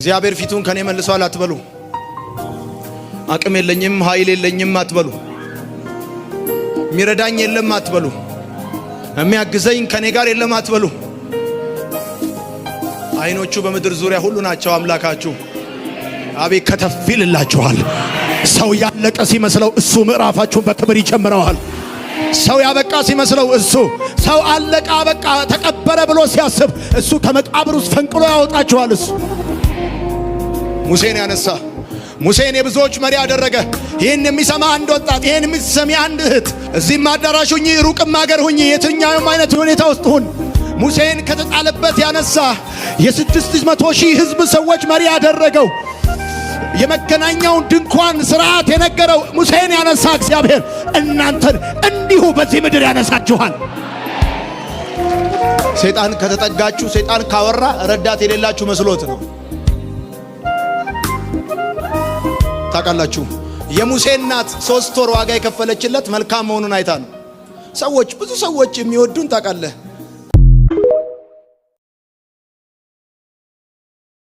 እግዚአብሔር ፊቱን ከኔ መልሷል አትበሉ። አቅም የለኝም ኃይል የለኝም አትበሉ። ሚረዳኝ የለም አትበሉ። የሚያግዘኝ ከኔ ጋር የለም አትበሉ። አይኖቹ በመድር ዙሪያ ሁሉ ናቸው አምላካችሁ። አቤት ከተፍ ይልላችኋል። ሰው ያለቀ ሲመስለው እሱ ምዕራፋችሁን በክብር ይጨምረዋል። ሰው ያበቃ ሲመስለው እሱ ሰው አለቀ አበቃ ተቀበረ ብሎ ሲያስብ እሱ ከመቃብር ውስጥ ፈንቅሎ ያወጣችኋል። እሱ ሙሴን ያነሳ፣ ሙሴን የብዙዎች መሪ ያደረገ። ይህን የሚሰማ አንድ ወጣት፣ ይህን የሚሰሚ አንድ እህት፣ እዚህም አዳራሽ ሁኚ ሩቅም ሀገር ሁኚ የትኛውም አይነት ሁኔታ ውስጥ ሁን፣ ሙሴን ከተጣለበት ያነሳ የ600,000 ሕዝብ ሰዎች መሪ ያደረገው የመገናኛውን ድንኳን ስርዓት የነገረው ሙሴን ያነሳ እግዚአብሔር እናንተን እንዲሁ በዚህ ምድር ያነሳችኋል። ሰይጣን ከተጠጋችሁ፣ ሰይጣን ካወራ ረዳት የሌላችሁ መስሎት ነው። ታውቃላችሁ የሙሴ እናት 3 ወር ዋጋ የከፈለችለት መልካም መሆኑን አይታ ነው። ሰዎች ብዙ ሰዎች የሚወዱን ታውቃለህ